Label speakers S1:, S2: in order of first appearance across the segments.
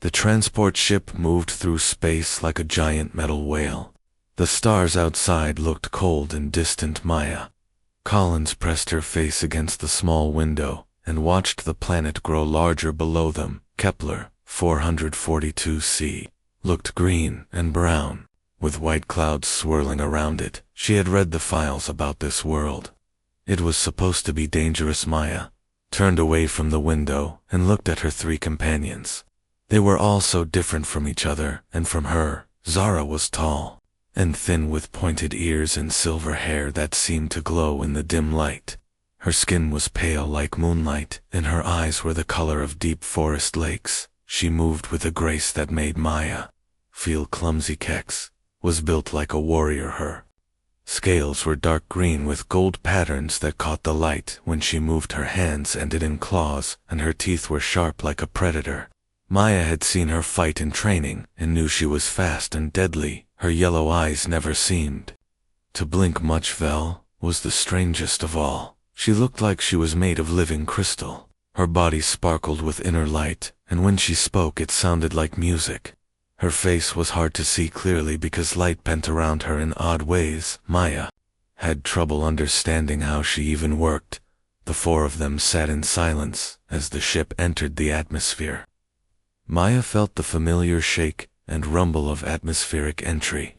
S1: The transport ship moved through space like a giant metal whale. The stars outside looked cold and distant. Maya Collins pressed her face against the small window and watched the planet grow larger below them. Kepler 442c looked green and brown, with white clouds swirling around it. She had read the files about this world. It was supposed to be dangerous. Maya turned away from the window and looked at her three companions. They were all so different from each other and from her. Zara was tall and thin with pointed ears and silver hair that seemed to glow in the dim light. Her skin was pale like moonlight, and her eyes were the color of deep forest lakes. She moved with a grace that made Maya feel clumsy. Kex was built like a warrior. Her scales were dark green with gold patterns that caught the light when she moved. Her hands ended in claws, and her teeth were sharp like a predator. Maya had seen her fight in training and knew she was fast and deadly. Her yellow eyes never seemed to blink much. Vel was the strangest of all. She looked like she was made of living crystal. Her body sparkled with inner light, and when she spoke it sounded like music. Her face was hard to see clearly because light bent around her in odd ways. Maya had trouble understanding how she even worked. The four of them sat in silence as the ship entered the atmosphere. Maya felt the familiar shake and rumble of atmospheric entry.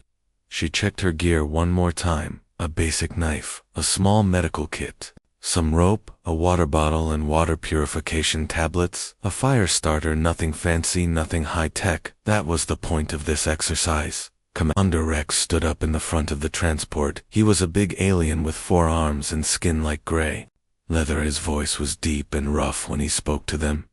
S1: She checked her gear one more time: a basic knife, a small medical kit, some rope, a water bottle and water purification tablets, a fire starter. Nothing fancy, nothing high-tech. That was the point of this exercise. Commander Rex stood up in the front of the transport. He was a big alien with 4 arms and skin like gray leather. His voice was deep and rough when he spoke to them.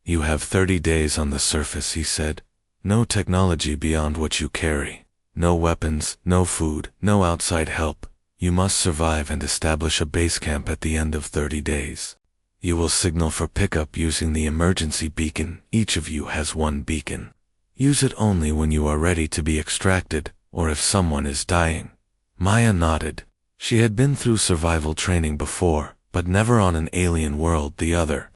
S1: "You have 30 days on the surface," he said. "No technology beyond what you carry. No weapons, no food, no outside help. You must survive and establish a base camp at the end of 30 days. You will signal for pickup using the emergency beacon. Each of you has 1 beacon. Use it only when you are ready to be extracted, or if someone is dying." Maya nodded. She had been through survival training before, but never on an alien world. The other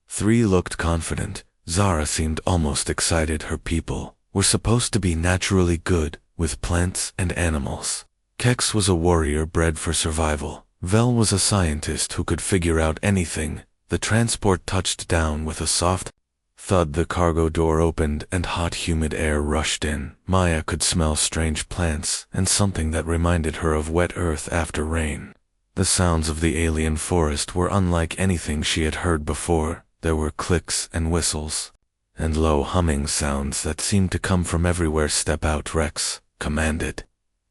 S1: 3 looked confident. Zara seemed almost excited. Her people were supposed to be naturally good with plants and animals. Kex was a warrior bred for survival. Vel was a scientist who could figure out anything. The transport touched down with a soft thud. The cargo door opened and hot, humid air rushed in. Maya could smell strange plants and something that reminded her of wet earth after rain. The sounds of the alien forest were unlike anything she had heard before. There were clicks and whistles and low humming sounds that seemed to come from everywhere. "Step out," Rex commanded.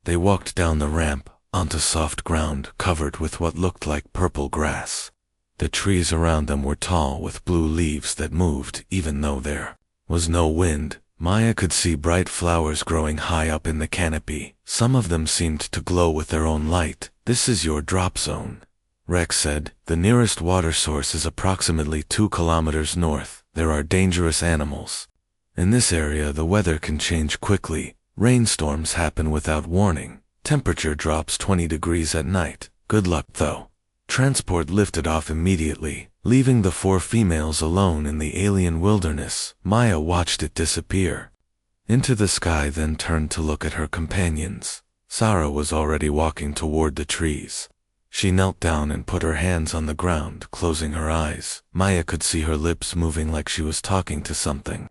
S1: They walked down the ramp onto soft ground covered with what looked like purple grass. The trees around them were tall with blue leaves that moved even though there was no wind. Maya could see bright flowers growing high up in the canopy. Some of them seemed to glow with their own light. "This is your drop zone," Rex said. "The nearest water source is approximately 2 kilometers north. There are dangerous animals. In this area the weather can change quickly. Rainstorms happen without warning. Temperature drops 20 degrees at night. Good luck though." Transport lifted off immediately, leaving the 4 females alone in the alien wilderness. Maya watched it disappear into the sky, then turned to look at her companions. Zara was already walking toward the trees. She knelt down and put her hands on the ground, closing her eyes. Maya could see her lips moving like she was talking to something.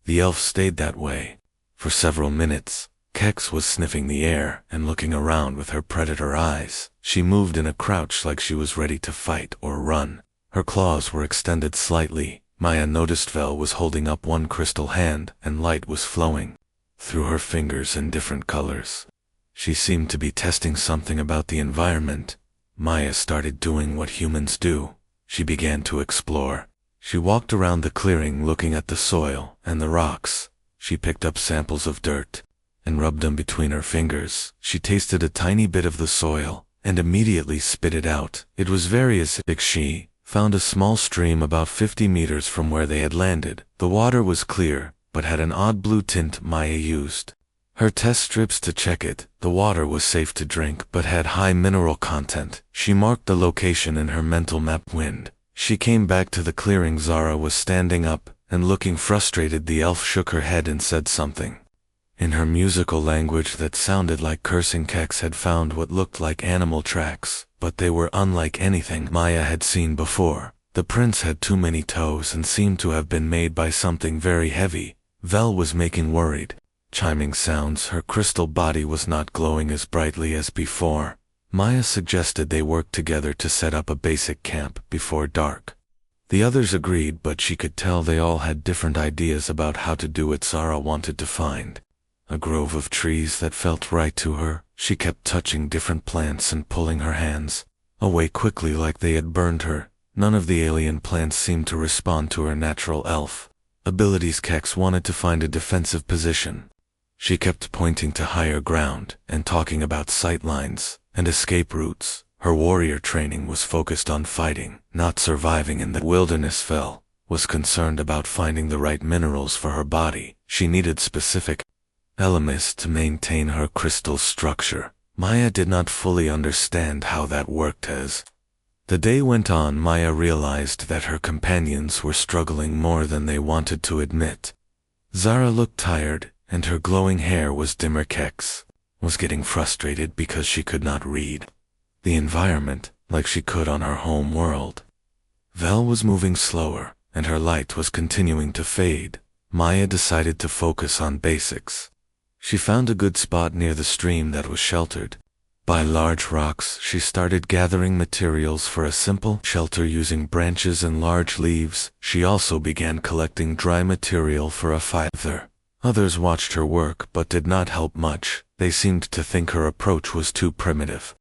S1: The elf stayed that way for several minutes. Kex was sniffing the air and looking around with her predator eyes. She moved in a crouch like she was ready to fight or run. Her claws were extended slightly. Maya noticed Vel was holding up one crystal hand and light was flowing through her fingers in different colors. She seemed to be testing something about the environment. Maya started doing what humans do. She began to explore. She walked around the clearing looking at the soil and the rocks. She picked up samples of dirt and rubbed them between her fingers. She tasted a tiny bit of the soil and immediately spit it out. It was very acidic. She found a small stream about 50 meters from where they had landed. The water was clear, but had an odd blue tint. Maya used her test strips to check it. The water was safe to drink, but had high mineral content. She marked the location in her mental map. Wind. She came back to the clearing. Zara was standing up and looking frustrated, the elf shook her head and said something. In her musical language that sounded like cursing, Kex had found what looked like animal tracks, but they were unlike anything Maya had seen before. The prints had too many toes and seemed to have been made by something very heavy. Vel was making worried, chiming sounds. Her crystal body was not glowing as brightly as before. Maya suggested they work together to set up a basic camp before dark. The others agreed, but she could tell they all had different ideas about how to do it. Zara wanted to find a grove of trees that felt right to her. She kept touching different plants and pulling her hands away quickly like they had burned her. None of the alien plants seemed to respond to her natural elf abilities. Kex wanted to find a defensive position. She kept pointing to higher ground and talking about sight lines and escape routes. Her warrior training was focused on fighting, not surviving in the wilderness. Vel was concerned about finding the right minerals for her body. She needed specific elements to maintain her crystal structure. Maya did not fully understand how that worked. As the day went on, Maya realized that her companions were struggling more than they wanted to admit. Zara looked tired, and her glowing hair was dimmer. Kex was getting frustrated because she could not read the environment like she could on her home world. Vel was moving slower, and her light was continuing to fade. Maya decided to focus on basics. She found a good spot near the stream that was sheltered by large rocks. She started gathering materials for a simple shelter using branches and large leaves. She also began collecting dry material for a fire. Others watched her work but did not help much. They seemed to think her approach was too primitive.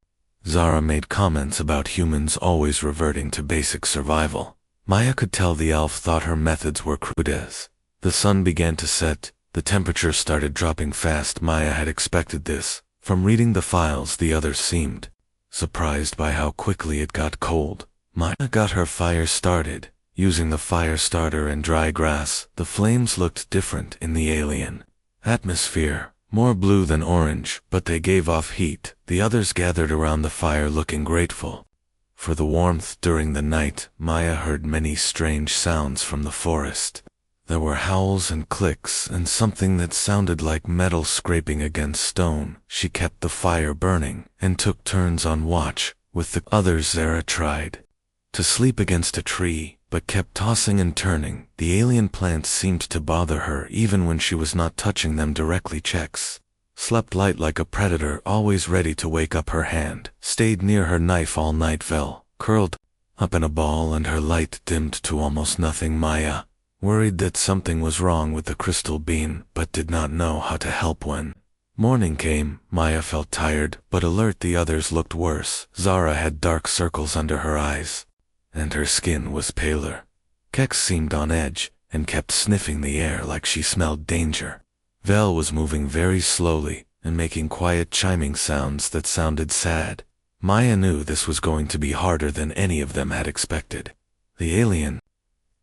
S1: Zara made comments about humans always reverting to basic survival. Maya could tell the elf thought her methods were crude. As the sun began to set, the temperature started dropping fast. Maya had expected this. From reading the files, the others seemed surprised by how quickly it got cold. Maya got her fire started. Using the fire starter and dry grass, the flames looked different in the alien atmosphere, more blue than orange, but they gave off heat. The others gathered around the fire looking grateful for the warmth. During the night, Maya heard many strange sounds from the forest. There were howls and clicks and something that sounded like metal scraping against stone. She kept the fire burning and took turns on watch with the others. Zara tried to sleep against a tree, but kept tossing and turning. The alien plants seemed to bother her even when she was not touching them directly. Kex slept light like a predator, always ready to wake up. Her hand stayed near her knife all night. Vel curled up in a ball and her light dimmed to almost nothing. Maya worried that something was wrong with the crystal beam, but did not know how to help. When morning came, Maya felt tired but alert. The others looked worse. Zara had dark circles under her eyes, and her skin was paler. Kex seemed on edge and kept sniffing the air like she smelled danger. Vel was moving very slowly and making quiet chiming sounds that sounded sad. Maya knew this was going to be harder than any of them had expected. The alien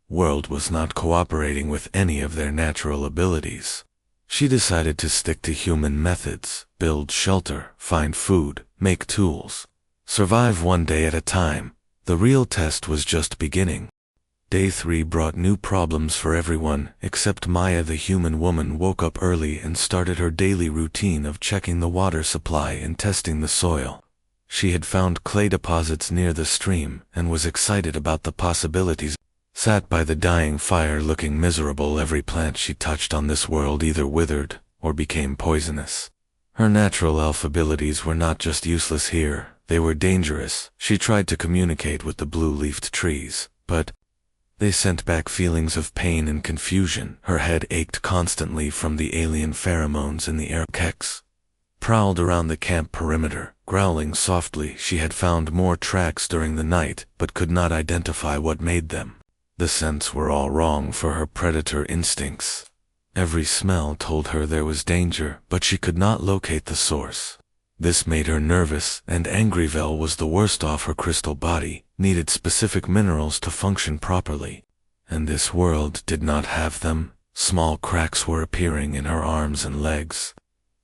S1: world was not cooperating with any of their natural abilities. She decided to stick to human methods: build shelter, find food, make tools, survive one day at a time. The real test was just beginning. Day 3 brought new problems for everyone except Maya. The human woman woke up early and started her daily routine of checking the water supply and testing the soil. She had found clay deposits near the stream and was excited about the possibilities. Sat by the dying fire looking miserable. Every plant she touched on this world either withered or became poisonous. Her natural elf abilities were not just useless here, they were dangerous. She tried to communicate with the blue-leafed trees, but they sent back feelings of pain and confusion. Her head ached constantly from the alien pheromones in the air. Kex prowled around the camp perimeter, growling softly. She had found more tracks during the night, but could not identify what made them. The scents were all wrong for her predator instincts. Every smell told her there was danger, but she could not locate the source. This made her nervous and angry. Vel was the worst off. Her crystal body needed specific minerals to function properly, and this world did not have them. Small cracks were appearing in her arms and legs.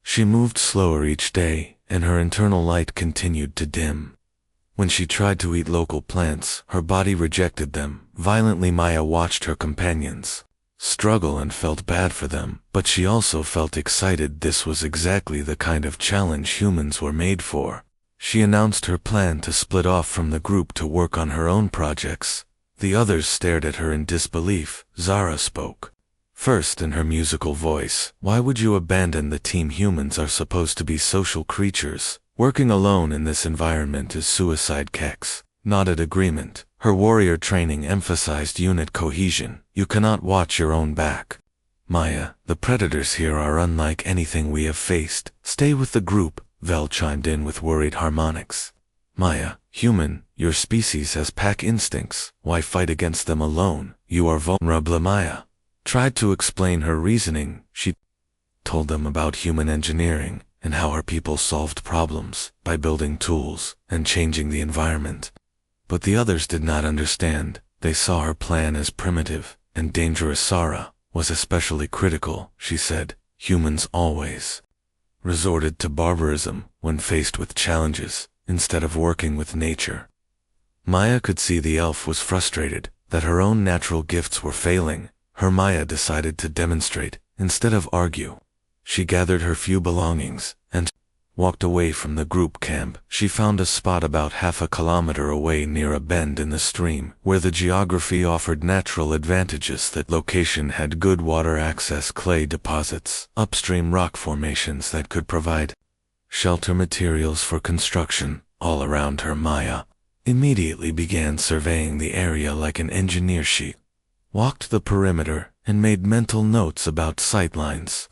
S1: She moved slower each day, and her internal light continued to dim. When she tried to eat local plants, her body rejected them violently. Maya watched her companions struggle and felt bad for them, but she also felt excited. This was exactly the kind of challenge humans were made for. She announced her plan to split off from the group to work on her own projects. The others stared at her in disbelief. Zara spoke. First, in her musical voice, "Why would you abandon the team? Humans are supposed to be social creatures. Working alone in this environment is suicide." Kex nodded agreement. Her warrior training emphasized unit cohesion. "You cannot watch your own back. Maya, the predators here are unlike anything we have faced. Stay with the group," Vel chimed in with worried harmonics. "Maya, human, your species has pack instincts. Why fight against them alone? You are vulnerable." Maya tried to explain her reasoning. She told them about human engineering and how her people solved problems by building tools and changing the environment. But the others did not understand. They saw her plan as primitive and dangerous. Zara was especially critical. She said, "Humans always resorted to barbarism when faced with challenges, instead of working with nature." Maya could see the elf was frustrated that her own natural gifts were failing. Her Maya decided to demonstrate instead of argue. She gathered her few belongings and walked away from the group camp. She found a spot about half a kilometer away near a bend in the stream, where the geography offered natural advantages. That location had good water access, clay deposits, upstream rock formations that could provide shelter, materials for construction. All around her, Maya immediately began surveying the area like an engineer. She walked the perimeter and made mental notes about sightlines,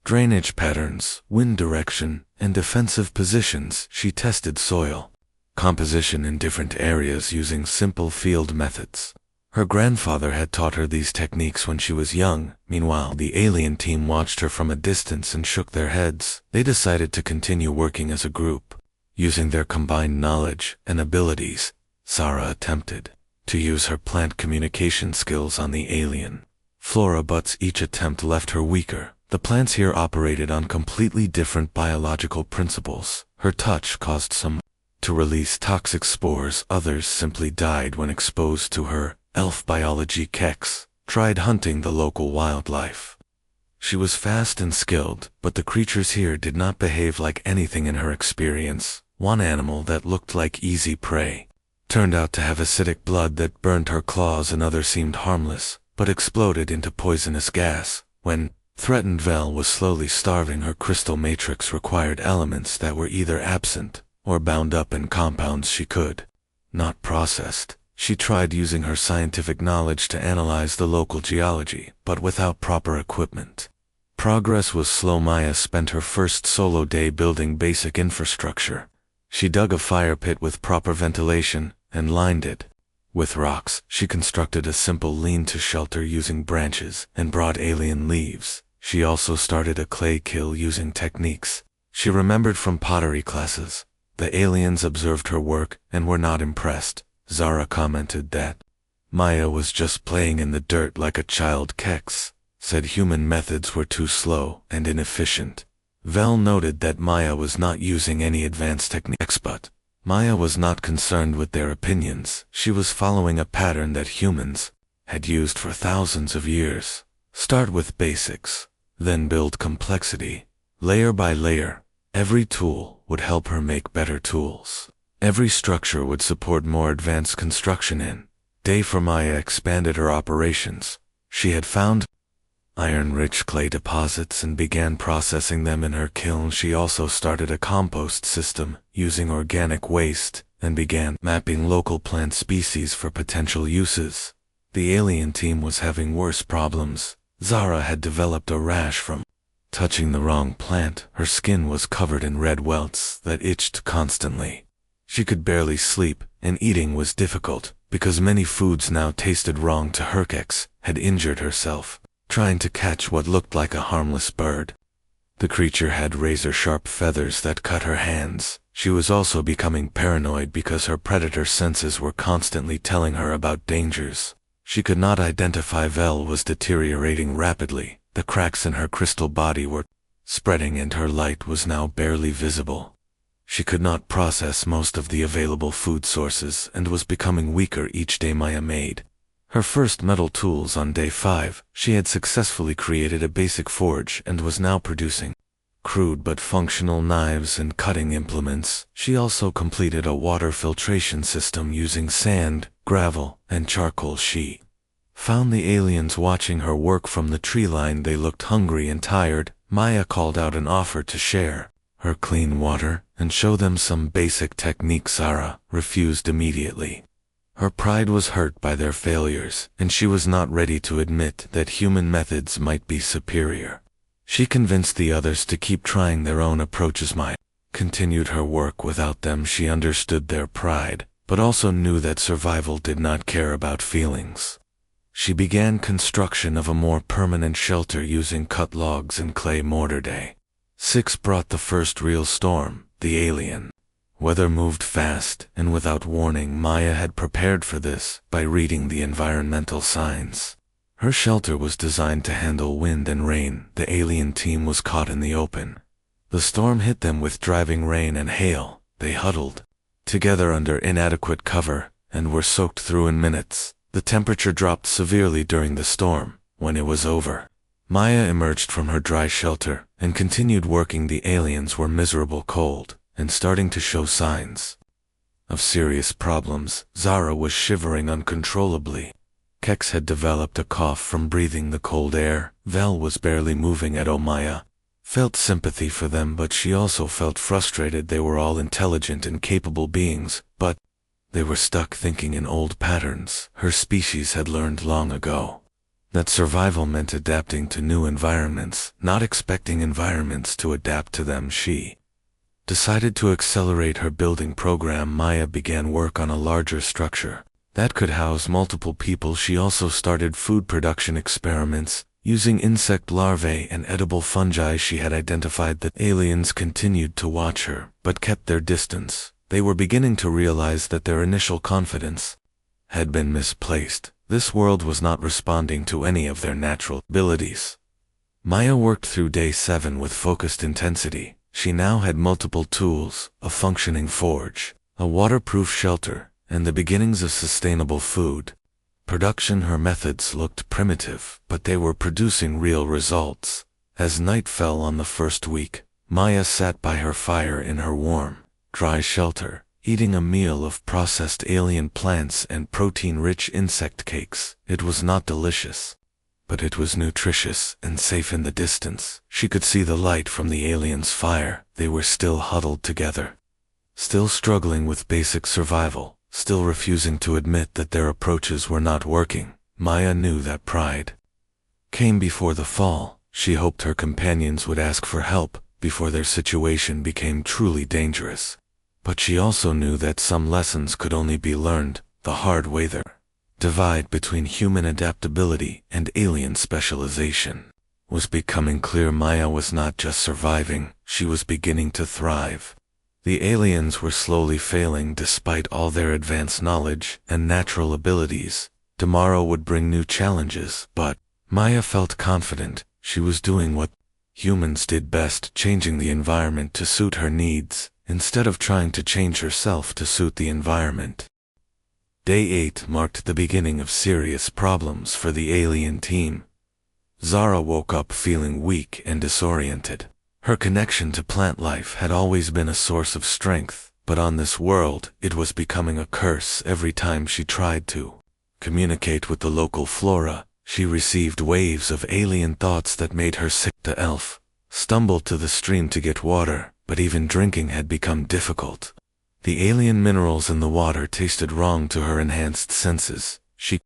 S1: drainage patterns, wind direction, and defensive positions. She tested soil composition in different areas using simple field methods. Her grandfather had taught her these techniques when she was young. Meanwhile, the alien team watched her from a distance and shook their heads. They decided to continue working as a group. Using their combined knowledge and abilities, Zara attempted to use her plant communication skills on the alien flora, but each attempt left her weaker. The plants here operated on completely different biological principles. Her touch caused some to release toxic spores. Others simply died when exposed to her elf biology. Kex tried hunting the local wildlife. She was fast and skilled, but the creatures here did not behave like anything in her experience. One animal that looked like easy prey turned out to have acidic blood that burned her claws. Another seemed harmless, but exploded into poisonous gas. When threatened, Vel was slowly starving. Her crystal matrix required elements that were either absent or bound up in compounds she could not processed. She tried using her scientific knowledge to analyze the local geology, but without proper equipment, progress was slow. Maya spent her first solo day building basic infrastructure. She dug a fire pit with proper ventilation and lined it with rocks. She constructed a simple lean-to shelter using branches and broad alien leaves. She also started a clay kiln using techniques she remembered from pottery classes. The aliens observed her work and were not impressed. Zara commented that Maya was just playing in the dirt like a child. Kex said human methods were too slow and inefficient. Vel noted that Maya was not using any advanced techniques, but Maya was not concerned with their opinions. She was following a pattern that humans had used for thousands of years. Start with basics, then build complexity, layer by layer. Every tool would help her make better tools. Every structure would support more advanced construction. In day for Maya expanded her operations. She had found iron-rich clay deposits and began processing them in her kiln. She also started a compost system using organic waste and began mapping local plant species for potential uses. The alien team was having worse problems. Zara had developed a rash from touching the wrong plant. Her skin was covered in red welts that itched constantly. She could barely sleep, and eating was difficult because many foods now tasted wrong to her. Kex had injured herself trying to catch what looked like a harmless bird. The creature had razor-sharp feathers that cut her hands. She was also becoming paranoid because her predator senses were constantly telling her about dangers. She could not identify. Vel was deteriorating rapidly. The cracks in her crystal body were spreading and her light was now barely visible. She could not process most of the available food sources and was becoming weaker each day. Maya made Her first metal tools on day 5, she had successfully created a basic forge and was now producing crude but functional knives and cutting implements. She also completed a water filtration system using sand, gravel, and charcoal. She found the aliens watching her work from the tree line. They looked hungry and tired. Maya called out an offer to share her clean water and show them some basic techniques. Zara refused immediately. Her pride was hurt by their failures, and she was not ready to admit that human methods might be superior. She convinced the others to keep trying their own approaches. Maya continued her work without them. She understood their pride, but also knew that survival did not care about feelings. She began construction of a more permanent shelter using cut logs and clay mortar. Day 6 brought the first real storm. The alien weather moved fast and without warning. Maya had prepared for this by reading the environmental signs. Her shelter was designed to handle wind and rain. The alien team was caught in the open. The storm hit them with driving rain and hail. They huddled together under inadequate cover and were soaked through in minutes. The temperature dropped severely during the storm. When it was over, Maya emerged from her dry shelter and continued working. The aliens were miserable, cold, and starting to show signs of serious problems. Zara was shivering uncontrollably. Kex had developed a cough from breathing the cold air. Vel was barely moving at Maya felt sympathy for them, but she also felt frustrated. They were all intelligent and capable beings, but they were stuck thinking in old patterns. Her species had learned long ago that survival meant adapting to new environments, not expecting environments to adapt to them. She decided to accelerate her building program. Maya began work on a larger structure that could house multiple people. She also started food production experiments using insect larvae and edible fungi. She had identified that aliens continued to watch her, but kept their distance. They were beginning to realize that their initial confidence had been misplaced. This world was not responding to any of their natural abilities. Maya worked through day 7 with focused intensity. She now had multiple tools, a functioning forge, a waterproof shelter, and the beginnings of sustainable food production. Her methods looked primitive, but they were producing real results. As night fell on the first week, Maya sat by her fire in her warm, dry shelter, eating a meal of processed alien plants and protein-rich insect cakes. It was not delicious, but it was nutritious and safe. In the distance, she could see the light from the aliens' fire. They were still huddled together, still struggling with basic survival, still refusing to admit that their approaches were not working. Maya knew that pride came before the fall. She hoped her companions would ask for help before their situation became truly dangerous. But she also knew that some lessons could only be learned the hard way. The divide between human adaptability and alien specialization was becoming clear. Maya was not just surviving, she was beginning to thrive. The aliens were slowly failing despite all their advanced knowledge and natural abilities. Tomorrow would bring new challenges, but Maya felt confident. She was doing what humans did best, changing the environment to suit her needs, instead of trying to change herself to suit the environment. Day 8 marked the beginning of serious problems for the alien team. Zara woke up feeling weak and disoriented. Her connection to plant life had always been a source of strength, but on this world, it was becoming a curse. Every time she tried to communicate with the local flora, she received waves of alien thoughts that made her sick. The elf stumbled to the stream to get water, but even drinking had become difficult. The alien minerals in the water tasted wrong to her enhanced senses. She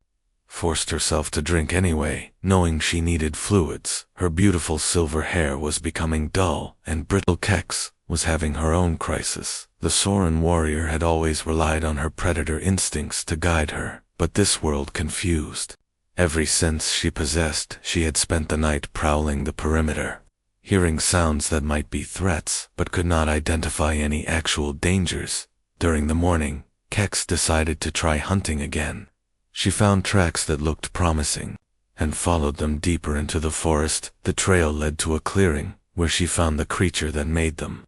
S1: forced herself to drink anyway, knowing she needed fluids. Her beautiful silver hair was becoming dull, and brittle. Kex was having her own crisis. The Soren warrior had always relied on her predator instincts to guide her, but this world confused every sense she possessed. She had spent the night prowling the perimeter, hearing sounds that might be threats, but could not identify any actual dangers. During the morning, Kex decided to try hunting again. She found tracks that looked promising, and followed them deeper into the forest. The trail led to a clearing, where she found the creature that made them.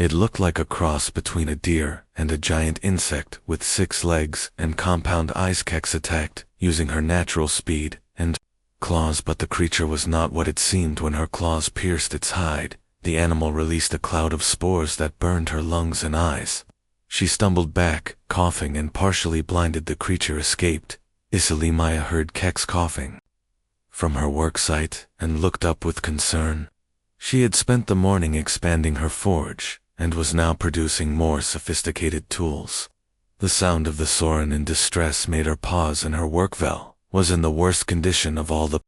S1: It looked like a cross between a deer and a giant insect with 6 legs and compound eyes. Kex attacked, using her natural speed and claws, but the creature was not what it seemed when her claws pierced its hide. The animal released a cloud of spores that burned her lungs and eyes. She stumbled back, coughing, and partially blinded. The creature escaped. Easily Maya heard Kex coughing from her worksite and looked up with concern. She had spent the morning expanding her forge and was now producing more sophisticated tools. The sound of the Soren in distress made her pause, and her workvel was in the worst condition of all. The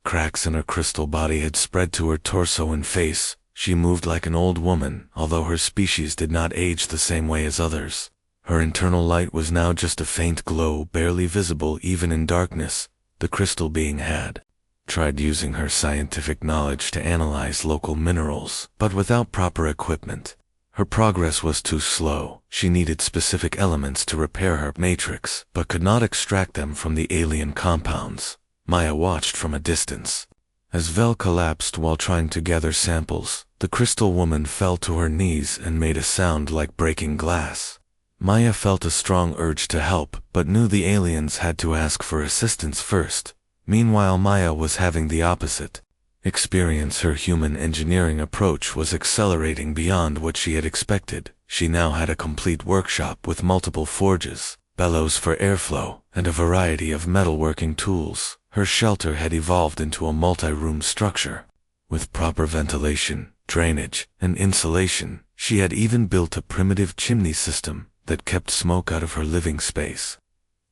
S1: cracks in her crystal body had spread to her torso and face. She moved like an old woman, although her species did not age the same way as others. Her internal light was now just a faint glow, barely visible even in darkness. The crystal being had tried using her scientific knowledge to analyze local minerals, but without proper equipment. Her progress was too slow. She needed specific elements to repair her matrix, but could not extract them from the alien compounds. Maya watched from a distance. As Vel collapsed while trying to gather samples, the crystal woman fell to her knees and made a sound like breaking glass. Maya felt a strong urge to help, but knew the aliens had to ask for assistance first. Meanwhile, Maya was having the opposite experience. Her human engineering approach was accelerating beyond what she had expected. She now had a complete workshop with multiple forges, bellows for airflow, and a variety of metalworking tools. Her shelter had evolved into a multi-room structure with proper ventilation, drainage, and insulation. She had even built a primitive chimney system that kept smoke out of her living space.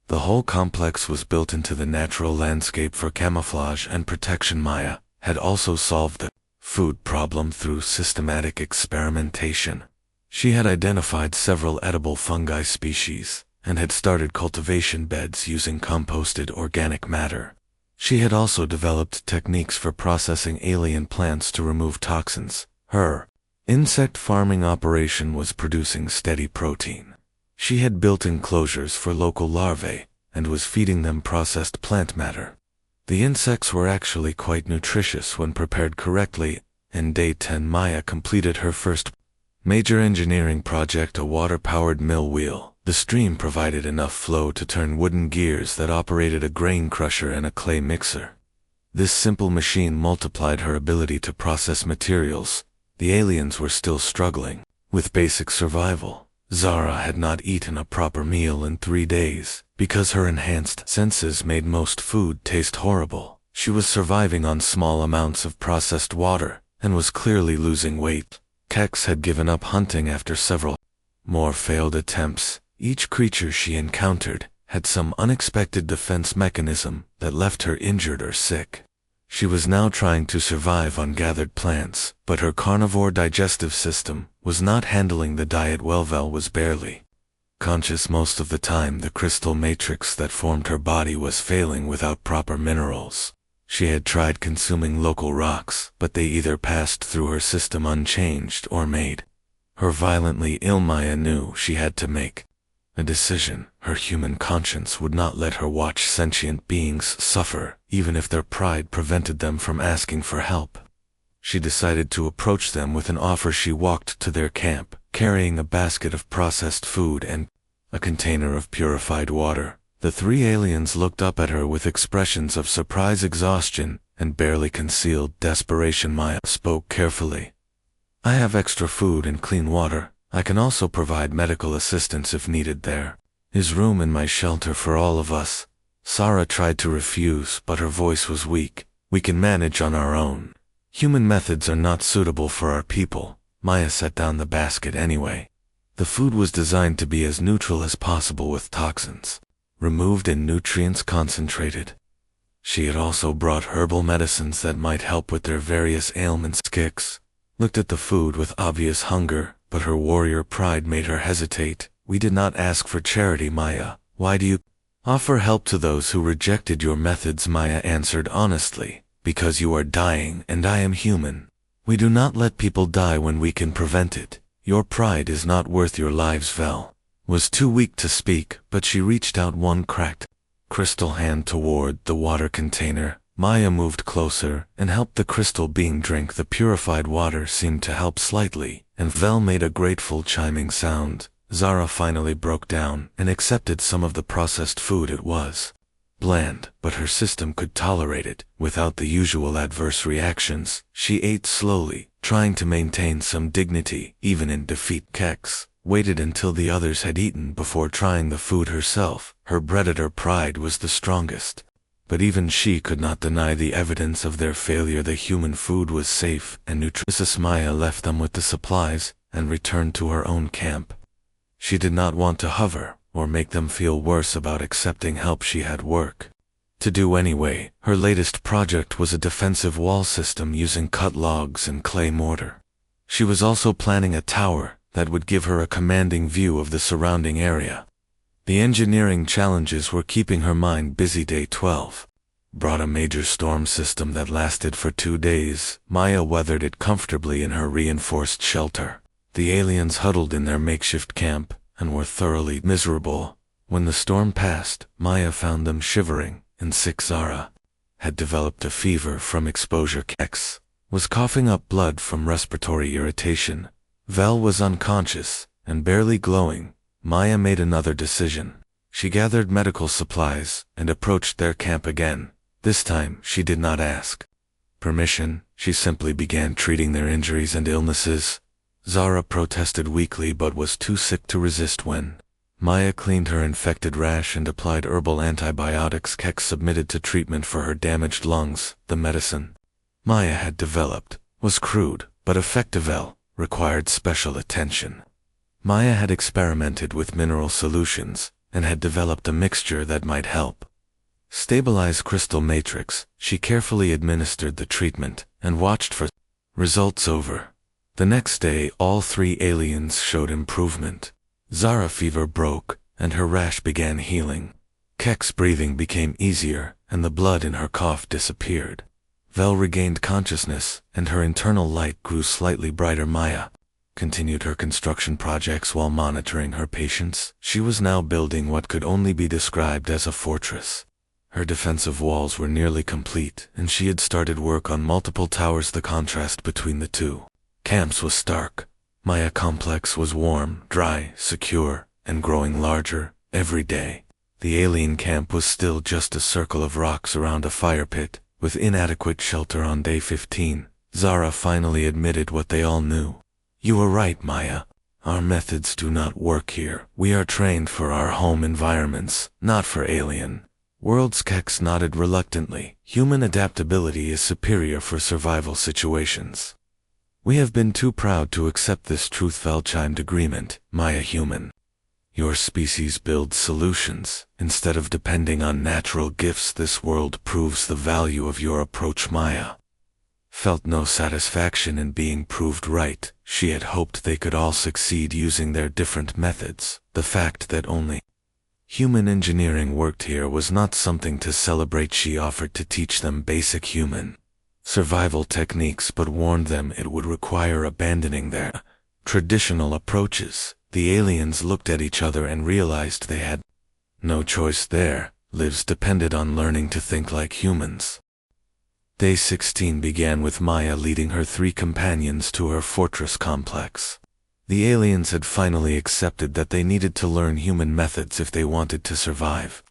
S1: The whole complex was built into the natural landscape for camouflage and protection. Maya had also solved the food problem through systematic experimentation. She had identified several edible fungi species and had started cultivation beds using composted organic matter. She had also developed techniques for processing alien plants to remove toxins. Her insect farming operation was producing steady protein. She had built enclosures for local larvae and was feeding them processed plant matter. The insects were actually quite nutritious when prepared correctly. In day 10, Maya completed her first major engineering project, a water-powered mill wheel. The stream provided enough flow to turn wooden gears that operated a grain crusher and a clay mixer. This simple machine multiplied her ability to process materials. The aliens were still struggling with basic survival. Zara had not eaten a proper meal in 3 days because her enhanced senses made most food taste horrible. She was surviving on small amounts of processed water and was clearly losing weight. Kex had given up hunting after several more failed attempts. Each creature she encountered had some unexpected defense mechanism that left her injured or sick. She was now trying to survive on gathered plants, but her carnivore digestive system was not handling the diet well. Vel was barely conscious most of the time. The crystal matrix that formed her body was failing without proper minerals. She had tried consuming local rocks, but they either passed through her system unchanged or made her violently ill. Maya knew she had to make a decision. Her human conscience would not let her watch sentient beings suffer, even if their pride prevented them from asking for help. She decided to approach them with an offer. She walked to their camp, carrying a basket of processed food and a container of purified water. The 3 aliens looked up at her with expressions of surprise, exhaustion, and barely concealed desperation. Maya spoke carefully. "I have extra food and clean water. I can also provide medical assistance if needed. There is room in my shelter for all of us." Sarah tried to refuse, but her voice was weak. "We can manage on our own. Human methods are not suitable for our people." Maya set down the basket anyway. The food was designed to be as neutral as possible, with toxins removed and nutrients concentrated. She had also brought herbal medicines that might help with their various ailments. Kix looked at the food with obvious hunger, but her warrior pride made her hesitate. "We did not ask for charity, Maya. Why do you offer help to those who rejected your methods?" Maya answered honestly. "Because you are dying and I am human. We do not let people die when we can prevent it. Your pride is not worth your lives." Vel was too weak to speak, but she reached out one cracked crystal hand toward the water container. Maya moved closer and helped the crystal being drink. The purified water seemed to help slightly, and Vel made a grateful chiming sound. Zara finally broke down and accepted some of the processed food. It was bland, but her system could tolerate it without the usual adverse reactions. She ate slowly, trying to maintain some dignity even in defeat. Kex waited until the others had eaten before trying the food herself. Her predator pride was the strongest, but even she could not deny the evidence of their failure. The human food was safe and nutritious. Maya left them with the supplies and returned to her own camp. She did not want to hover or make them feel worse about accepting help. She had work to do anyway. Her latest project was a defensive wall system using cut logs and clay mortar. She was also planning a tower that would give her a commanding view of the surrounding area. The engineering challenges were keeping her mind busy. Day 12 brought a major storm system that lasted for 2 days. Maya weathered it comfortably in her reinforced shelter. The aliens huddled in their makeshift camp and were thoroughly miserable. When the storm passed, Maya found them shivering and sick. Zara had developed a fever from exposure. Kex was coughing up blood from respiratory irritation. Vel was unconscious and barely glowing. Maya made another decision. She gathered medical supplies and approached their camp again. This time, she did not ask permission. She simply began treating their injuries and illnesses. Zara protested weakly but was too sick to resist. When Maya cleaned her infected rash and applied herbal antibiotics, Kex submitted to treatment for her damaged lungs. The medicine Maya had developed was crude but effective. Required special attention. Maya had experimented with mineral solutions and had developed a mixture that might help stabilize crystal matrix. She carefully administered the treatment and watched for results. Over the next day, all 3 aliens showed improvement. Zara fever broke and her rash began healing. Kex breathing became easier and the blood in her cough disappeared. Vel regained consciousness and her internal light grew slightly brighter. Maya continued her construction projects while monitoring her patients. She was now building what could only be described as a fortress. Her defensive walls were nearly complete, and she had started work on multiple towers. The contrast between the two camps was stark. Maya complex was warm, dry, secure, and growing larger every day. The alien camp was still just a circle of rocks around a fire pit, with inadequate shelter. On day 15, Zara finally admitted what they all knew. You were right, Maya. Our methods do not work here. We are trained for our home environments, not for alien worlds. Kex nodded reluctantly. Human adaptability is superior for survival situations. We have been too proud to accept this truth. Vel chimed agreement. Maya, human. Your species builds solutions instead of depending on natural gifts. This world proves the value of your approach. Maya felt no satisfaction in being proved right. She had hoped they could all succeed using their different methods. The fact that only human engineering worked here was not something to celebrate. She offered to teach them basic human survival techniques but warned them it would require abandoning their traditional approaches. The aliens looked at each other and realized they had no choice. Their lives depended on learning to think like humans. Day 16 began with Maya leading her 3 companions to her fortress complex. The aliens had finally accepted that they needed to learn human methods if they wanted to survive.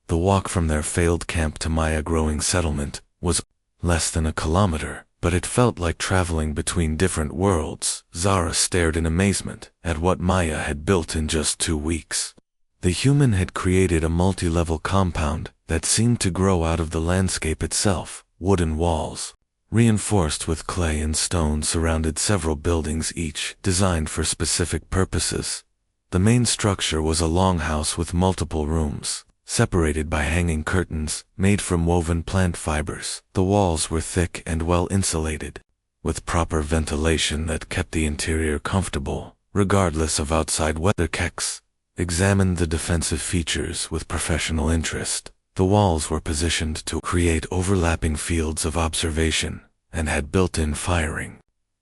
S1: The walk from their failed camp to Maya growing settlement was less than a kilometer, but it felt like traveling between different worlds. Zara stared in amazement at what Maya had built in just 2 weeks. The human had created a multi-level compound that seemed to grow out of the landscape itself. Wooden walls, reinforced with clay and stone, surrounded several buildings, each designed for specific purposes. The main structure was a longhouse with multiple rooms, separated by hanging curtains made from woven plant fibers. The walls were thick and well insulated, with proper ventilation that kept the interior comfortable, regardless of outside weather. Kex examined the defensive features with professional interest. The walls were positioned to create overlapping fields of observation and had built-in firing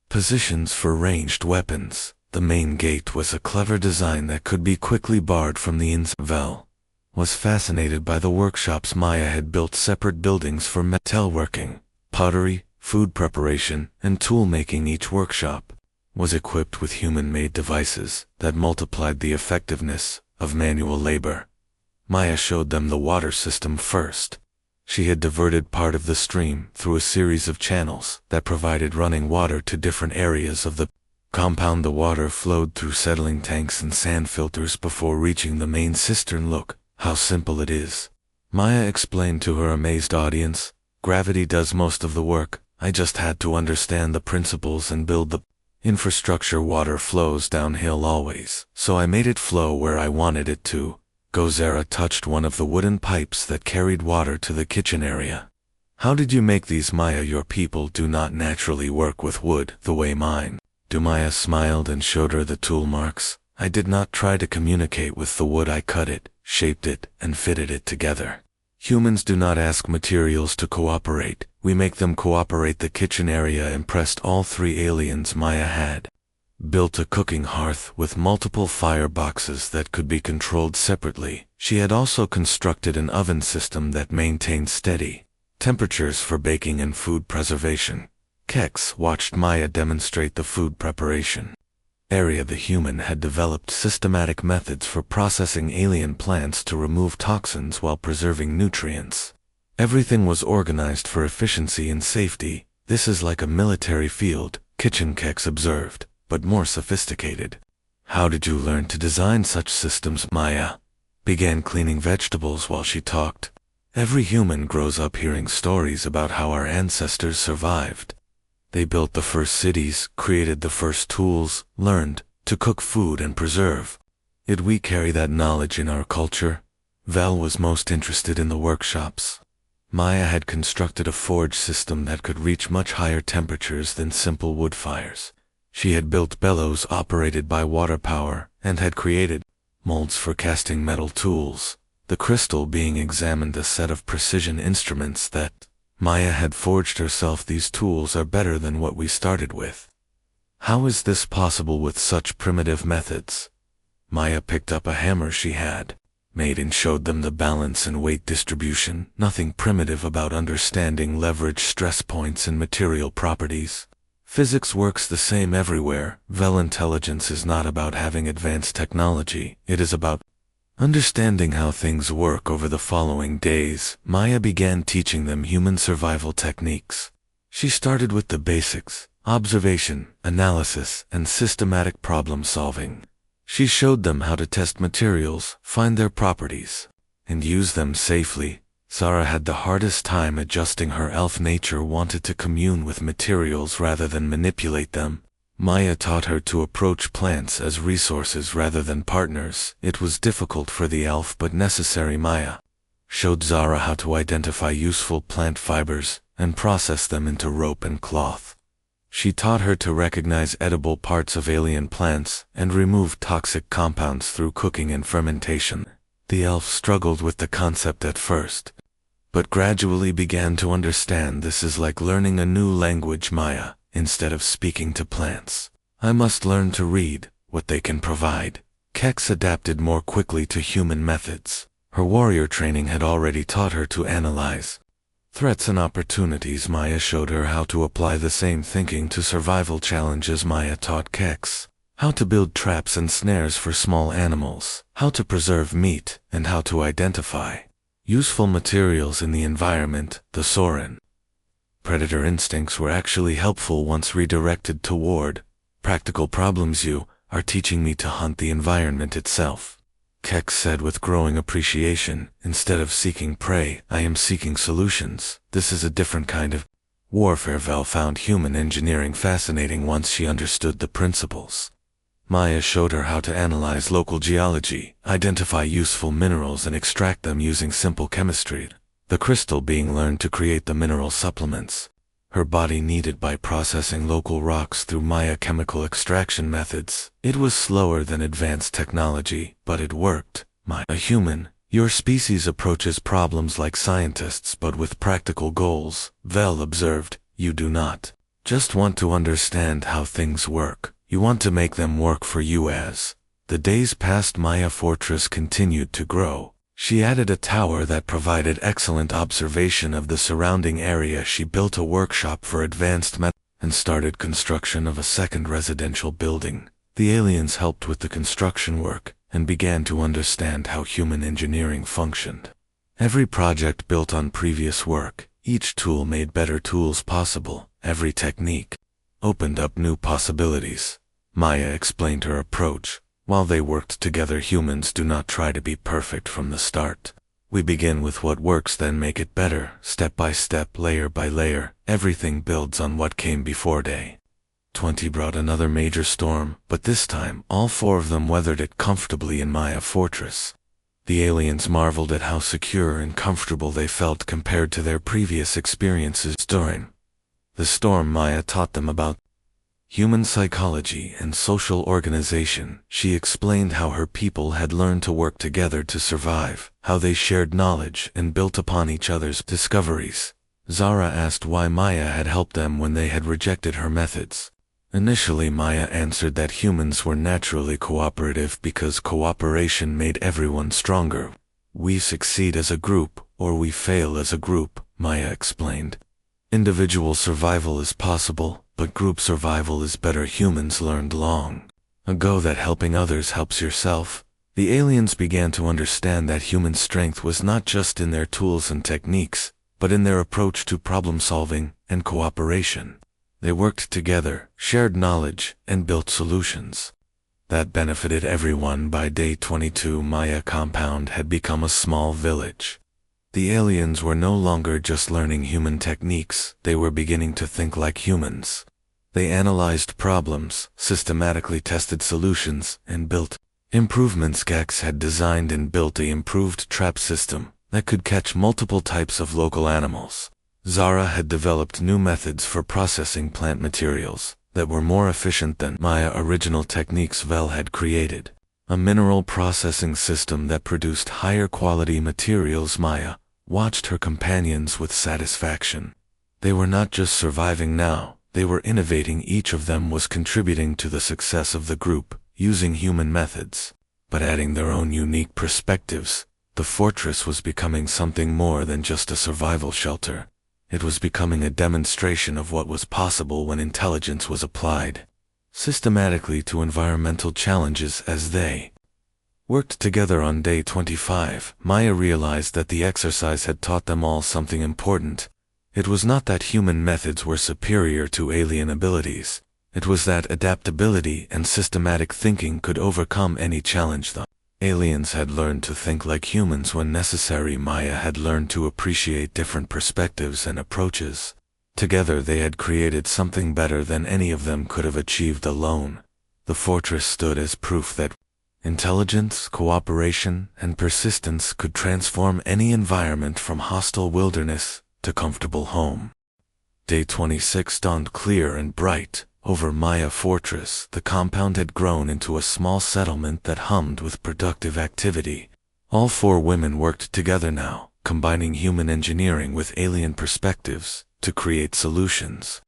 S1: positions for ranged weapons. The main gate was a clever design that could be quickly barred from the inside. Vel was fascinated by the workshops Maya had built separate buildings for metalworking, pottery, food preparation, and tool making. Each workshop was equipped with human-made devices that multiplied the effectiveness of manual labor. Maya showed them the water system first. She had diverted part of the stream through a series of channels that provided running water to different areas of the compound. The water flowed through settling tanks and sand filters before reaching the main cistern. "Look how simple it is," Maya explained to her amazed audience. "Gravity does most of the work. I just had to understand the principles and build the infrastructure. Water flows downhill always, so I made it flow where I wanted it to go." Zara touched one of the wooden pipes that carried water to the kitchen area. "How did you make these, Maya? Your people do not naturally work with wood the way mine do." Maya smiled and showed her the tool marks. "I did not try to communicate with the wood. I cut it, shaped it, and fitted it together. Humans do not ask materials to cooperate. We make them cooperate." The kitchen area impressed all three aliens. Maya had built a cooking hearth with multiple fireboxes that could be controlled separately. She had also constructed an oven system that maintained steady temperatures for baking and food preservation. Kex watched Maya demonstrate the food preparation area. The human had developed systematic methods for processing alien plants to remove toxins while preserving nutrients. Everything was organized for efficiency and safety. "This is like a military field," Kitchen Kex observed, "but more sophisticated." "How did you learn to design such systems?" Maya began cleaning vegetables while she talked. "Every human grows up hearing stories about how our ancestors survived. They built the first cities, created the first tools, learned to cook food and preserve it. We carry that knowledge in our culture." Val was most interested in the workshops. Maya had constructed a forge system that could reach much higher temperatures than simple wood fires. She had built bellows operated by water power and had created molds for casting metal tools. The crystal being examined, a set of precision instruments that Maya had forged herself. "These tools are better than what we started with. How is this possible with such primitive methods?" Maya picked up a hammer she had made and showed them the balance and weight distribution. "Nothing primitive about understanding leverage, stress points, and material properties. Physics works the same everywhere." Vel, intelligence is not about having advanced technology. It is about understanding how things work. Over the following days, Maya began teaching them human survival techniques. She started with the basics: observation, analysis, and systematic problem solving. She showed them how to test materials, find their properties, and use them safely. Zara had the hardest time adjusting. Her elf nature wanted to commune with materials rather than manipulate them. Maya taught her to approach plants as resources rather than partners. It was difficult for the elf but necessary. Maya showed Zara how to identify useful plant fibers and process them into rope and cloth. She taught her to recognize edible parts of alien plants and remove toxic compounds through cooking and fermentation. The elf struggled with the concept at first, but gradually began to understand. "This is like learning a new language, Maya. Instead of speaking to plants, I must learn to read what they can provide." Kex adapted more quickly to human methods. Her warrior training had already taught her to analyze threats and opportunities. Maya showed her how to apply the same thinking to survival challenges. Maya taught Kex how to build traps and snares for small animals, how to preserve meat, and how to identify useful materials in the environment. The Soren predator instincts were actually helpful once redirected toward practical problems. "You are teaching me to hunt the environment itself," Kex said with growing appreciation. "Instead of seeking prey, I am seeking solutions. This is a different kind of warfare." Val found human engineering fascinating once she understood the principles. Maya showed her how to analyze local geology, identify useful minerals, and extract them using simple chemistry. The crystal being learned to create the mineral supplements her body needed by processing local rocks through Maya chemical extraction methods. It was slower than advanced technology, but it worked. A human, your species approaches problems like scientists but with practical goals, Vel observed. You do not just want to understand how things work. You want to make them work for you. As the days passed, Maya Fortress continued to grow. She added a tower that provided excellent observation of the surrounding area. She built a workshop for advanced metals and started construction of a second residential building. The aliens helped with the construction work and began to understand how human engineering functioned. Every project built on previous work. Each tool made better tools possible. Every technique opened up new possibilities. Maya explained her approach. While they worked together, humans do not try to be perfect from the start. We begin with what works, then make it better, step by step, layer by layer. Everything builds on what came before. Day 20 brought another major storm, but this time, all 4 of them weathered it comfortably in Maya Fortress. The aliens marveled at how secure and comfortable they felt compared to their previous experiences during the storm. Maya taught them about human psychology and social organization. She explained how her people had learned to work together to survive, how they shared knowledge and built upon each other's discoveries. Zara asked why Maya had helped them when they had rejected her methods. Initially, Maya answered that humans were naturally cooperative because cooperation made everyone stronger. We succeed as a group, or we fail as a group, Maya explained. Individual survival is possible, but group survival is better. Humans learned long ago that helping others helps yourself. The aliens began to understand that human strength was not just in their tools and techniques, but in their approach to problem solving and cooperation. They worked together, shared knowledge, and built solutions that benefited everyone. By day 22, Maya compound had become a small village. The aliens were no longer just learning human techniques, they were beginning to think like humans. They analyzed problems, systematically tested solutions, and built improvements. Gex had designed and built an improved trap system that could catch multiple types of local animals. Zara had developed new methods for processing plant materials that were more efficient than Maya original techniques. Vel had created a mineral processing system that produced higher quality materials. Maya watched her companions with satisfaction. They were not just surviving now, they were innovating. Each of them was contributing to the success of the group, using human methods, but adding their own unique perspectives. The fortress was becoming something more than just a survival shelter. It was becoming a demonstration of what was possible when intelligence was applied systematically to environmental challenges. As they worked together on day 25, Maya realized that the exercise had taught them all something important. It was not that human methods were superior to alien abilities. It was that adaptability and systematic thinking could overcome any challenge. The aliens had learned to think like humans when necessary. Maya had learned to appreciate different perspectives and approaches. Together they had created something better than any of them could have achieved alone. The fortress stood as proof that intelligence, cooperation, and persistence could transform any environment from hostile wilderness to comfortable home. Day 26 dawned clear and bright. Over Maya Fortress, the compound had grown into a small settlement that hummed with productive activity. All 4 women worked together now, combining human engineering with alien perspectives to create solutions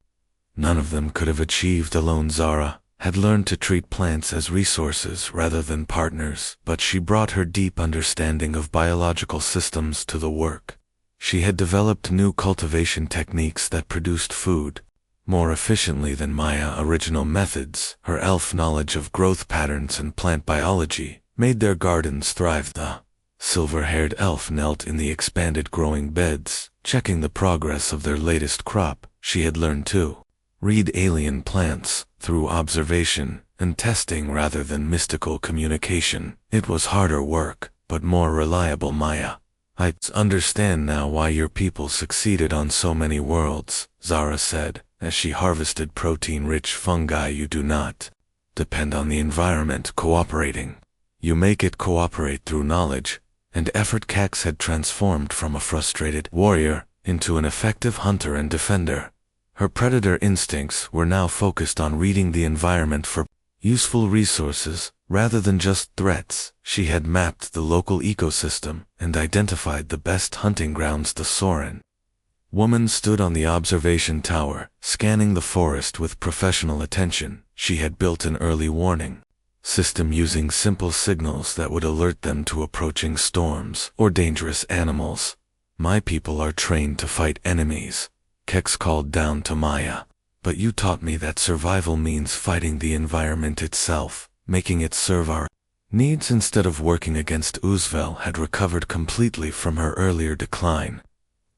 S1: none of them could have achieved alone. Zara had learned to treat plants as resources rather than partners, but she brought her deep understanding of biological systems to the work. She had developed new cultivation techniques that produced food more efficiently than Maya original methods. Her elf knowledge of growth patterns and plant biology made their gardens thrive. The silver-haired elf knelt in the expanded growing beds, checking the progress of their latest crop. She had learned to read alien plants through observation and testing rather than mystical communication. It was harder work, but more reliable. Maya, I understand now why your people succeeded on so many worlds, Zara said, as she harvested protein-rich fungi. You do not depend on the environment cooperating. You make it cooperate through knowledge and effort. Cax had transformed from a frustrated warrior into an effective hunter and defender. Her predator instincts were now focused on reading the environment for useful resources rather than just threats. She had mapped the local ecosystem and identified the best hunting grounds. The Soren woman stood on the observation tower, scanning the forest with professional attention. She had built an early warning system using simple signals that would alert them to approaching storms or dangerous animals. My people are trained to fight enemies, Kex called down to Maya. But you taught me that survival means fighting the environment itself, making it serve our needs instead of working against. Uzvel had recovered completely from her earlier decline.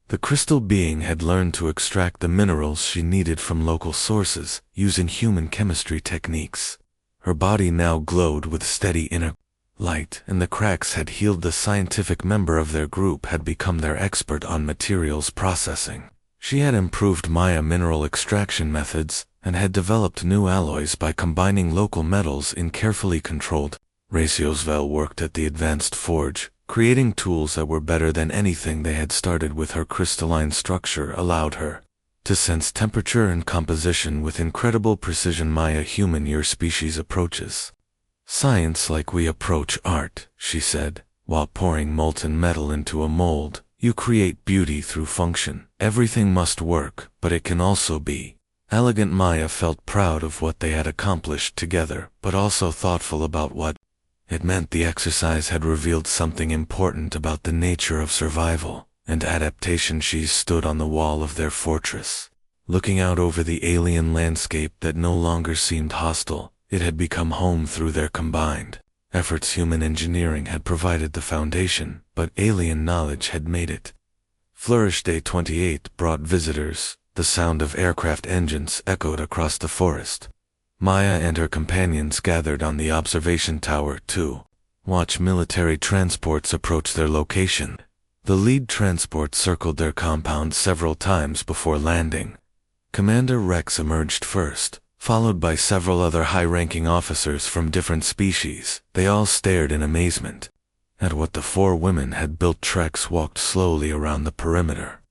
S1: The crystal being had learned to extract the minerals she needed from local sources, using human chemistry techniques. Her body now glowed with steady inner light, and the cracks had healed. The scientific member of their group had become their expert on materials processing. She had improved Maya mineral extraction methods, and had developed new alloys by combining local metals in carefully controlled ratios. Vel worked at the advanced forge, creating tools that were better than anything they had started with. Her crystalline structure allowed her to sense temperature and composition with incredible precision. Maya, human your species approaches science like we approach art, she said, while pouring molten metal into a mold. You create beauty through function. Everything must work, but it can also be elegant. Maya felt proud of what they had accomplished together, but also thoughtful about what it meant. The exercise had revealed something important about the nature of survival and adaptation. She stood on the wall of their fortress, looking out over the alien landscape that no longer seemed hostile. It had become home through their combined efforts. Human engineering had provided the foundation, but alien knowledge had made it flourish. Day 28 brought visitors. The sound of aircraft engines echoed across the forest. Maya and her companions gathered on the observation tower to watch military transports approach their location. The lead transport circled their compound several times before landing. Commander Rex emerged first, followed by several other high-ranking officers from different species. They all stared in amazement at what the four women had built. Trex walked slowly around the perimeter,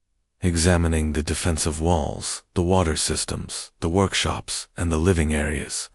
S1: examining the defensive walls, the water systems, the workshops, and the living areas.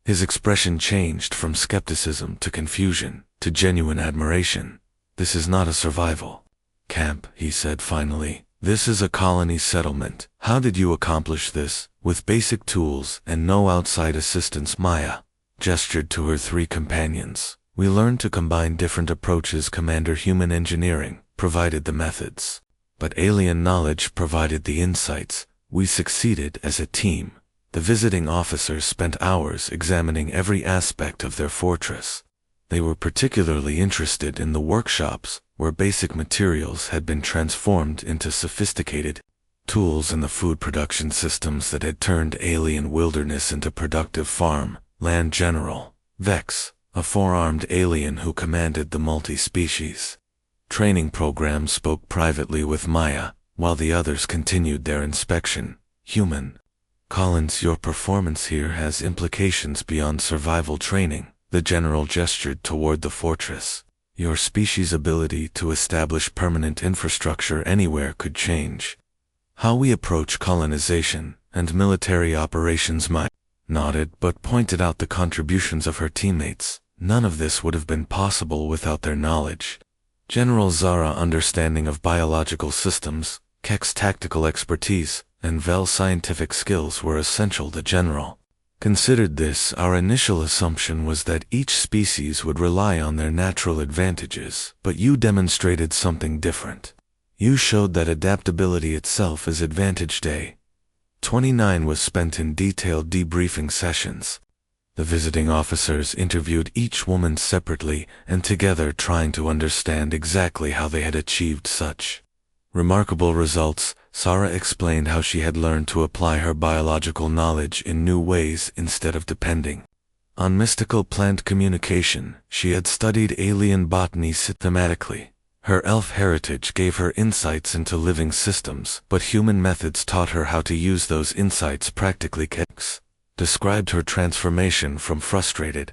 S1: His expression changed from skepticism to confusion to genuine admiration. This is not a survival camp, he said finally. This is a colony settlement. How did you accomplish this? With basic tools and no outside assistance. Maya gestured to her three companions. We learned to combine different approaches. Commander Human Engineering provided the methods, but alien knowledge provided the insights. We succeeded as a team. The visiting officers spent hours examining every aspect of their fortress. They were particularly interested in the workshops, where basic materials had been transformed into sophisticated tools, and the food production systems that had turned alien wilderness into productive farm land. General Vex, a four-armed alien who commanded the multi-species training program, spoke privately with Maya, while the others continued their inspection. Human Collins, your performance here has implications beyond survival training. The general gestured toward the fortress. Your species' ability to establish permanent infrastructure anywhere could change how we approach colonization and military operations. Maya nodded but pointed out the contributions of her teammates. None of this would have been possible without their knowledge. General Zara understanding of biological systems, Kek's tactical expertise, and Vel's scientific skills were essential. The general considered this. Our initial assumption was that each species would rely on their natural advantages, but you demonstrated something different. You showed that adaptability itself is advantage. Day 29 was spent in detailed debriefing sessions. The visiting officers interviewed each woman separately and together, trying to understand exactly how they had achieved such remarkable results. Sarah explained how she had learned to apply her biological knowledge in new ways instead of depending on mystical plant communication. She had studied alien botany systematically. Her elf heritage gave her insights into living systems, but human methods taught her how to use those insights practically. Kex described her transformation from frustrated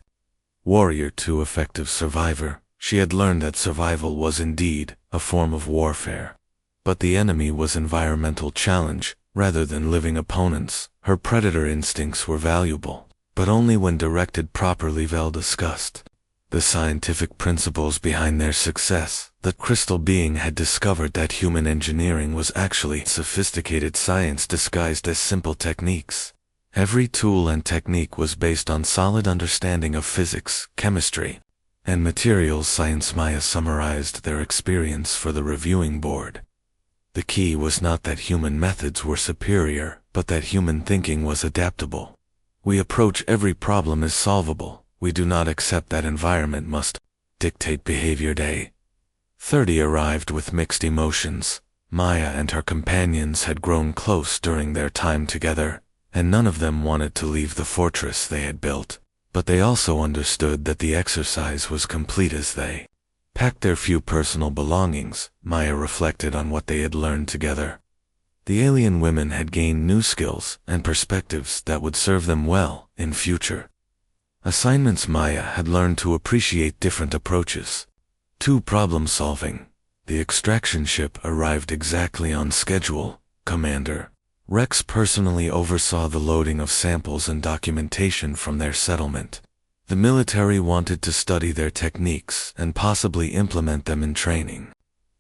S1: warrior to effective survivor. She had learned that survival was indeed a form of warfare, but the enemy was environmental challenge rather than living opponents. Her predator instincts were valuable, but only when directed properly. Vel discussed the scientific principles behind their success. The crystal being had discovered that human engineering was actually sophisticated science disguised as simple techniques. Every tool and technique was based on solid understanding of physics, chemistry, and materials science. Maya summarized their experience for the reviewing board. The key was not that human methods were superior, but that human thinking was adaptable. We approach every problem as solvable. We do not accept that environment must dictate behavior. Day 30 arrived with mixed emotions. Maya and her companions had grown close during their time together, and none of them wanted to leave the fortress they had built. But they also understood that the exercise was complete as they packed their few personal belongings. Maya reflected on what they had learned together. The alien women had gained new skills and perspectives that would serve them well in future assignments. Maya had learned to appreciate different approaches to problem solving. The extraction ship arrived exactly on schedule. Commander Rex personally oversaw the loading of samples and documentation from their settlement. The military wanted to study their techniques and possibly implement them in training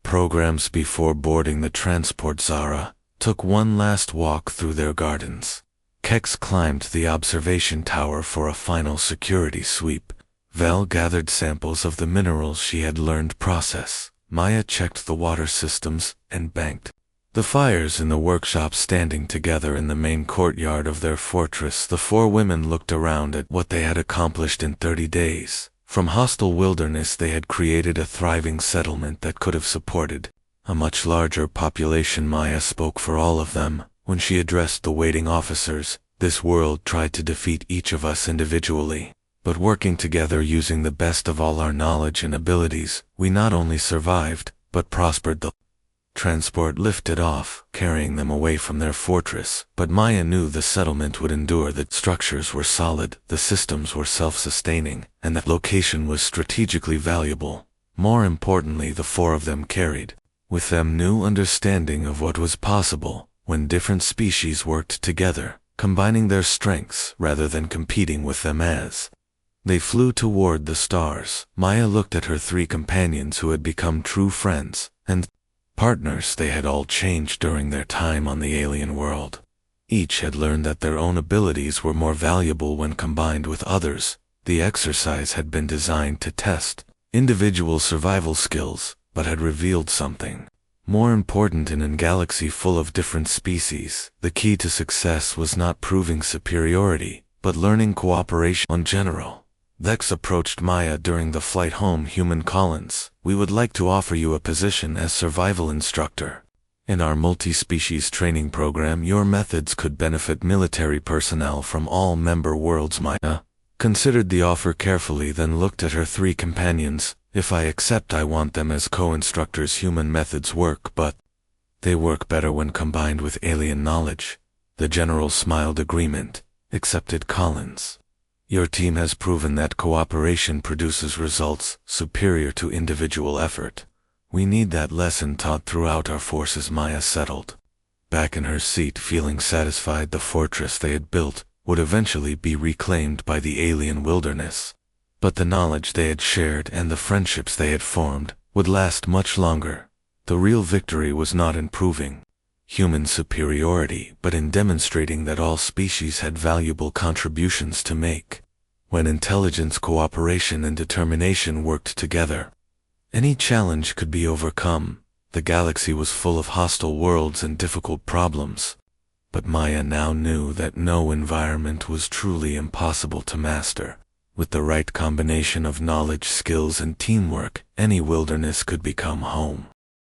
S1: programs before boarding the transport. Zara took one last walk through their gardens. Kex climbed the observation tower for a final security sweep. Vel gathered samples of the minerals she had learned process. Maya checked the water systems and banked the fires in the workshop. Standing together in the main courtyard of their fortress, the four women looked around at what they had accomplished in 30 days. From hostile wilderness they had created a thriving settlement that could have supported a much larger population. Maya spoke for all of them when she addressed the waiting officers. This world tried to defeat each of us individually, but working together using the best of all our knowledge and abilities, we not only survived, but prospered. The transport lifted off, carrying them away from their fortress, but Maya knew the settlement would endure. The structures were solid, the systems were self-sustaining, and the location was strategically valuable. More importantly, the four of them carried with them new understanding of what was possible when different species worked together, combining their strengths rather than competing with them. As they flew toward the stars, Maya looked at her three companions who had become true friends and partners. They had all changed during their time on the alien world. Each had learned that their own abilities were more valuable when combined with others. The exercise had been designed to test individual survival skills, but had revealed something more important. In a galaxy full of different species, the key to success was not proving superiority, but learning cooperation in general. Vex approached Maya during the flight home. Human Collins, we would like to offer you a position as survival instructor. In our multi-species training program, your methods could benefit military personnel from all member worlds. Maya considered the offer carefully, then looked at her three companions. If I accept, I want them as co-instructors. Human methods work, but they work better when combined with alien knowledge. The general smiled agreement. Accepted. Collins, your team has proven that cooperation produces results superior to individual effort. We need that lesson taught throughout our forces. Maya settled back in her seat, feeling satisfied. The fortress they had built would eventually be reclaimed by the alien wilderness, but the knowledge they had shared and the friendships they had formed would last much longer. The real victory was not in proving human superiority, but in demonstrating that all species had valuable contributions to make. When intelligence, cooperation, and determination worked together, any challenge could be overcome. The galaxy was full of hostile worlds and difficult problems, but Maya now knew that no environment was truly impossible to master. With the right combination of knowledge, skills, and teamwork, any wilderness could become home.